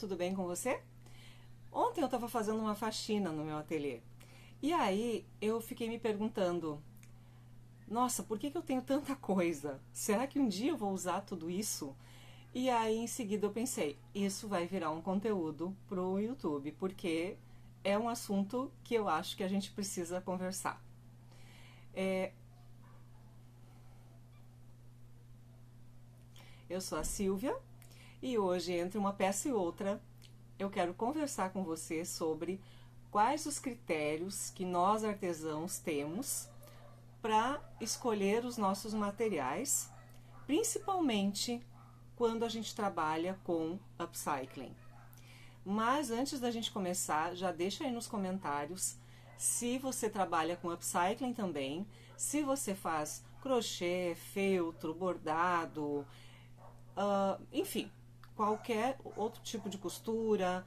tudo bem com você? Ontem eu estava fazendo uma faxina no meu ateliê e aí eu fiquei me perguntando: nossa, por que eu tenho tanta coisa? Será que um dia eu vou usar tudo isso? E aí em seguida eu pensei: isso vai virar um conteúdo pro YouTube, porque é um assunto que eu acho que a gente precisa conversar. Eu sou a Silvia e hoje, entre uma peça e outra, eu quero conversar com você sobre quais os critérios que nós artesãos temos para escolher os nossos materiais, principalmente quando a gente trabalha com upcycling. Mas antes da gente começar, já deixa aí nos comentários se você trabalha com upcycling também, se você faz crochê, feltro, bordado, enfim, qualquer outro tipo de costura.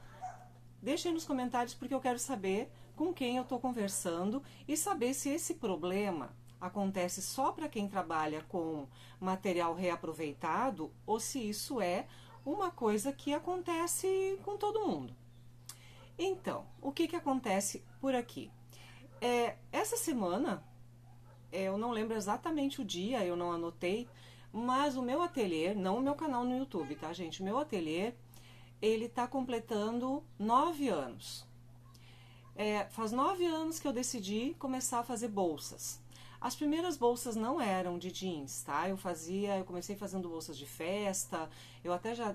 Deixa aí nos comentários porque eu quero saber com quem eu estou conversando e saber se esse problema acontece só para quem trabalha com material reaproveitado ou se isso é uma coisa que acontece com todo mundo. Então, o que acontece por aqui? Essa semana, eu não lembro exatamente o dia, eu não anotei, mas o meu ateliê, não o meu canal no YouTube, tá, gente? O meu ateliê, ele tá completando 9 anos. Faz 9 anos que eu decidi começar a fazer bolsas. As primeiras bolsas não eram de jeans, tá? Eu comecei fazendo bolsas de festa, eu até já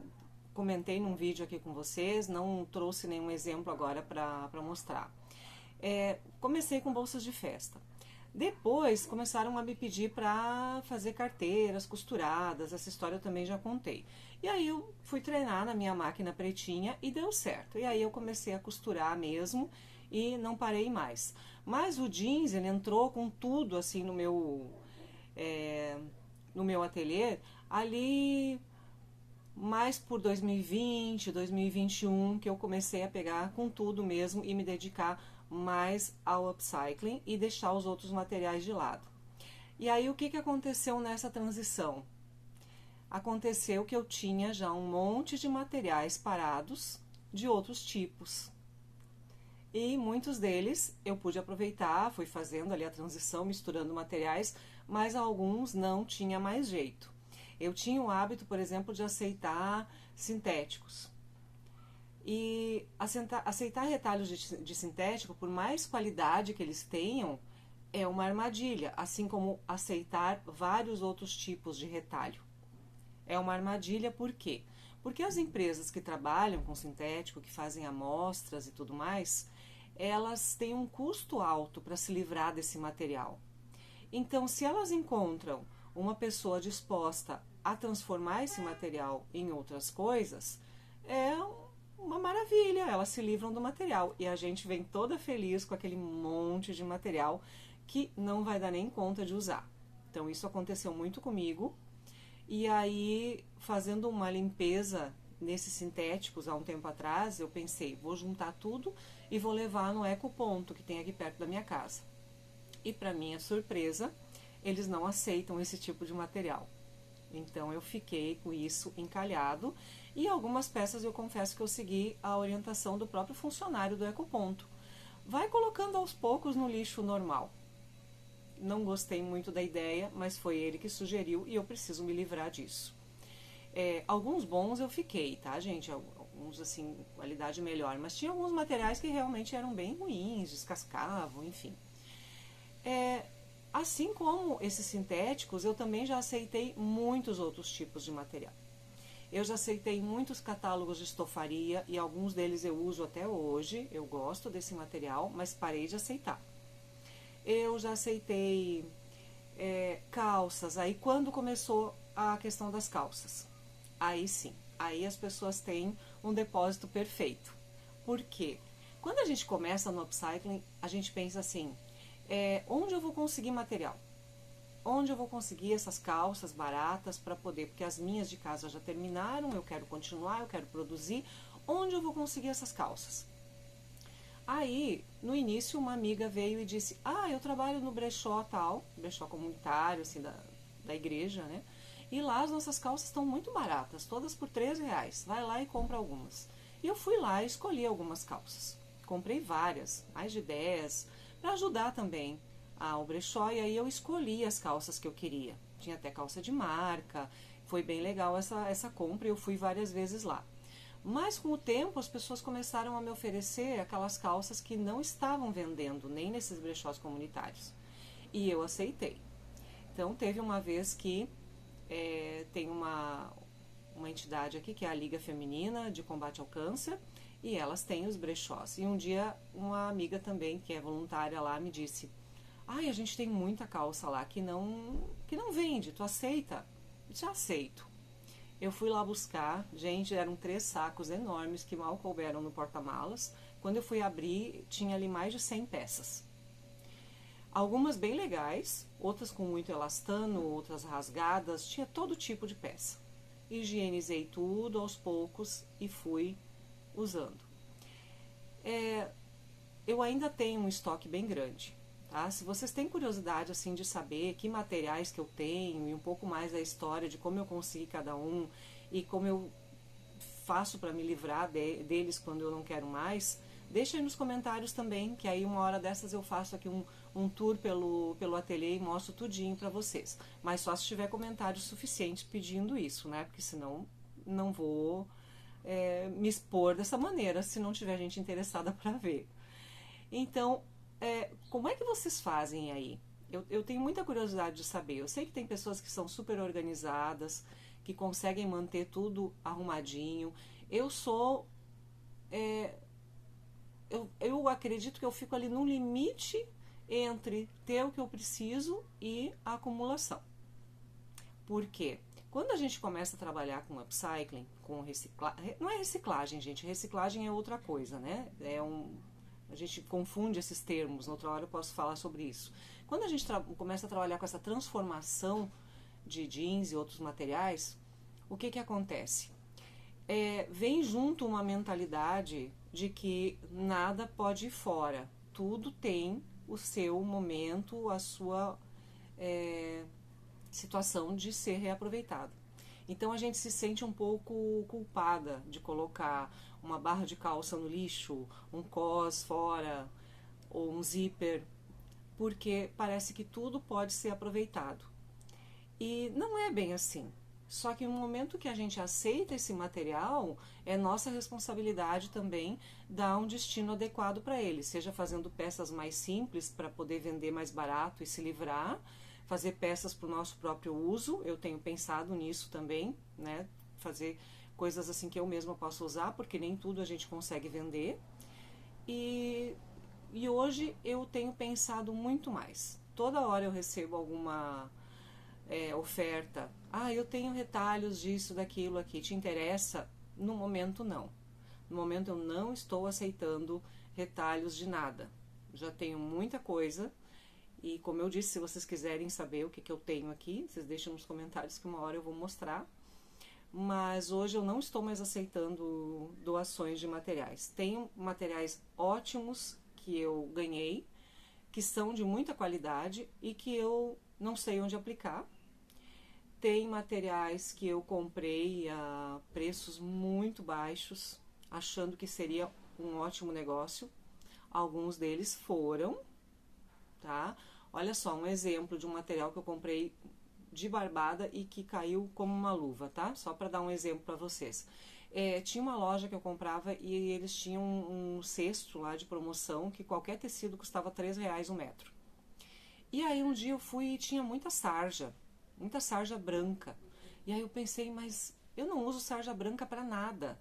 comentei num vídeo aqui com vocês, não trouxe nenhum exemplo agora para mostrar. Comecei com bolsas de festa. Depois começaram a me pedir para fazer carteiras costuradas, essa história eu também já contei. E aí eu fui treinar na minha máquina pretinha e deu certo. E aí eu comecei a costurar mesmo e não parei mais. Mas o jeans, ele entrou com tudo assim no meu ateliê, ali mais por 2020, 2021, que eu comecei a pegar com tudo mesmo e me dedicar mais ao upcycling e deixar os outros materiais de lado. E aí o que aconteceu nessa transição? Aconteceu que eu tinha já um monte de materiais parados de outros tipos. E muitos deles eu pude aproveitar, fui fazendo ali a transição, misturando materiais, mas alguns não tinha mais jeito. Eu tinha o hábito, por exemplo, de aceitar sintéticos. E aceitar retalhos de sintético, por mais qualidade que eles tenham, é uma armadilha, assim como aceitar vários outros tipos de retalho. É uma armadilha por quê? Porque as empresas que trabalham com sintético, que fazem amostras e tudo mais, elas têm um custo alto para se livrar desse material. Então, se elas encontram uma pessoa disposta a transformar esse material em outras coisas, é uma maravilha, elas se livram do material e a gente vem toda feliz com aquele monte de material que não vai dar nem conta de usar. Então isso aconteceu muito comigo e aí, fazendo uma limpeza nesses sintéticos há um tempo atrás, eu pensei, vou juntar tudo e vou levar no Ecoponto que tem aqui perto da minha casa. E para minha surpresa, eles não aceitam esse tipo de material. Então eu fiquei com isso encalhado e algumas peças eu confesso que eu segui a orientação do próprio funcionário do Ecoponto. Vai colocando aos poucos no lixo normal. Não gostei muito da ideia, mas foi ele que sugeriu e eu preciso me livrar disso. Alguns bons eu fiquei, tá, gente? Alguns, assim, qualidade melhor, mas tinha alguns materiais que realmente eram bem ruins, descascavam, enfim. Assim como esses sintéticos, eu também já aceitei muitos outros tipos de material. Eu já aceitei muitos catálogos de estofaria e alguns deles eu uso até hoje, eu gosto desse material, mas parei de aceitar. Eu já aceitei calças, aí quando começou a questão das calças, aí sim, aí as pessoas têm um depósito perfeito. Por quê? Quando a gente começa no upcycling, a gente pensa assim, onde eu vou conseguir material? Onde eu vou conseguir essas calças baratas para poder, porque as minhas de casa já terminaram, eu quero continuar, eu quero produzir, onde eu vou conseguir essas calças? Aí, no início, uma amiga veio e disse, eu trabalho no brechó tal, brechó comunitário, assim, da igreja, né? E lá as nossas calças estão muito baratas, todas por R$3, vai lá e compra algumas. E eu fui lá e escolhi algumas calças. Comprei várias, mais de 10, para ajudar também ao brechó, e aí eu escolhi as calças que eu queria. Tinha até calça de marca, foi bem legal essa compra e eu fui várias vezes lá. Mas com o tempo as pessoas começaram a me oferecer aquelas calças que não estavam vendendo nem nesses brechós comunitários. E eu aceitei. Então teve uma vez que tem uma entidade aqui que é a Liga Feminina de Combate ao Câncer e elas têm os brechós. E um dia uma amiga também, que é voluntária lá, me disse: ai, a gente tem muita calça lá que não vende, tu aceita? Eu disse: aceito. Eu fui lá buscar, gente, eram 3 sacos enormes que mal couberam no porta-malas. Quando eu fui abrir, tinha ali mais de 100 peças. Algumas bem legais, outras com muito elastano, outras rasgadas, tinha todo tipo de peça. Higienizei tudo aos poucos e fui usando. Eu ainda tenho um estoque bem grande. Tá? Se vocês têm curiosidade assim de saber que materiais que eu tenho e um pouco mais da história de como eu consegui cada um e como eu faço para me livrar deles quando eu não quero mais, deixa aí nos comentários também, que aí uma hora dessas eu faço aqui um tour pelo ateliê e mostro tudinho para vocês. Mas só se tiver comentários suficientes pedindo isso, né? Porque senão não vou me expor dessa maneira se não tiver gente interessada para ver. Então, como é que vocês fazem aí? Eu tenho muita curiosidade de saber. Eu sei que tem pessoas que são super organizadas, que conseguem manter tudo arrumadinho. Eu sou... eu acredito que eu fico ali no limite entre ter o que eu preciso e a acumulação. Por quê? Quando a gente começa a trabalhar com upcycling, com reciclagem... Não é reciclagem, gente. Reciclagem é outra coisa, né? A gente confunde esses termos, noutra hora eu posso falar sobre isso. Quando a gente começa a trabalhar com essa transformação de jeans e outros materiais, o que acontece? Vem junto uma mentalidade de que nada pode ir fora. Tudo tem o seu momento, a sua situação de ser reaproveitado. Então a gente se sente um pouco culpada de colocar uma barra de calça no lixo, um cos fora ou um zíper, porque parece que tudo pode ser aproveitado. E não é bem assim. Só que no momento que a gente aceita esse material, é nossa responsabilidade também dar um destino adequado para ele, seja fazendo peças mais simples para poder vender mais barato e se livrar, fazer peças para o nosso próprio uso. Eu tenho pensado nisso também, né? Fazer coisas assim que eu mesma posso usar, porque nem tudo a gente consegue vender. E hoje eu tenho pensado muito mais. Toda hora eu recebo alguma oferta. Ah, eu tenho retalhos disso, daquilo aqui. Te interessa? No momento, não. No momento, eu não estou aceitando retalhos de nada. Já tenho muita coisa. E como eu disse, se vocês quiserem saber o que eu tenho aqui, vocês deixam nos comentários que uma hora eu vou mostrar. Mas hoje eu não estou mais aceitando doações de materiais. Tenho materiais ótimos que eu ganhei, que são de muita qualidade e que eu não sei onde aplicar. Tem materiais que eu comprei a preços muito baixos, achando que seria um ótimo negócio. Alguns deles foram, tá? Olha só, um exemplo de um material que eu comprei de barbada e que caiu como uma luva, tá? Só para dar um exemplo para vocês. Tinha uma loja que eu comprava e eles tinham um cesto lá de promoção que qualquer tecido custava R$3 um metro. E aí um dia eu fui e tinha muita sarja branca. E aí eu pensei, mas eu não uso sarja branca para nada.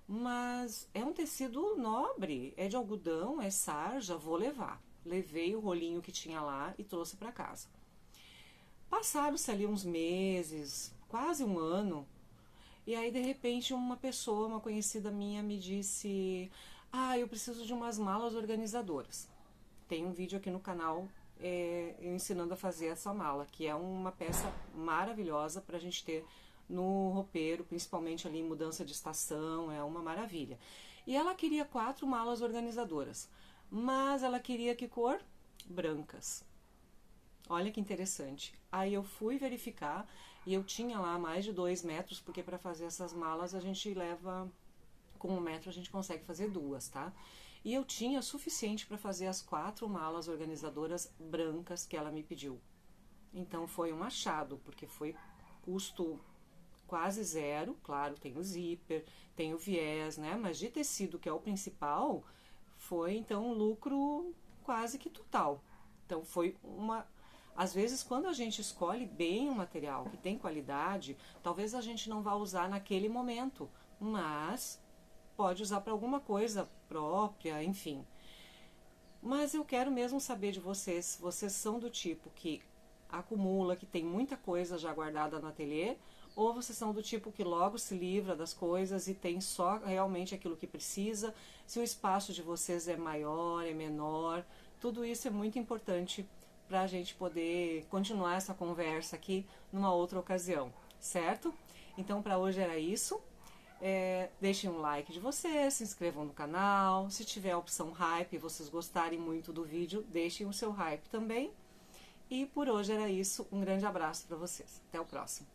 Mas é um tecido nobre, é de algodão, é sarja, vou levar. Levei o rolinho que tinha lá e trouxe para casa. Passaram-se ali uns meses, quase um ano, e aí de repente uma pessoa, uma conhecida minha, me disse: ah, eu preciso de umas malas organizadoras. Tem um vídeo aqui no canal eu ensinando a fazer essa mala, que é uma peça maravilhosa para a gente ter no roupeiro, principalmente ali em mudança de estação, é uma maravilha. E ela queria 4 malas organizadoras, mas ela queria que cor? Brancas. Olha que interessante. Aí eu fui verificar e eu tinha lá mais de 2 metros, porque para fazer essas malas a gente leva com 1 metro a gente consegue fazer 2, tá? E eu tinha suficiente para fazer as 4 malas organizadoras brancas que ela me pediu. Então foi um achado, porque foi custo quase zero, claro, tem o zíper, tem o viés, né? Mas de tecido, que é o principal, foi então um lucro quase que total. Então foi uma... Às vezes, quando a gente escolhe bem o material, que tem qualidade, talvez a gente não vá usar naquele momento, mas pode usar para alguma coisa própria, enfim. Mas eu quero mesmo saber de vocês, vocês são do tipo que acumula, que tem muita coisa já guardada no ateliê, ou vocês são do tipo que logo se livra das coisas e tem só realmente aquilo que precisa, se o espaço de vocês é maior, é menor, tudo isso é muito importante para a gente poder continuar essa conversa aqui numa outra ocasião, certo? Então, para hoje era isso. Deixem um like de vocês, se inscrevam no canal. Se tiver a opção hype e vocês gostarem muito do vídeo, deixem o seu hype também. E por hoje era isso. Um grande abraço para vocês. Até o próximo.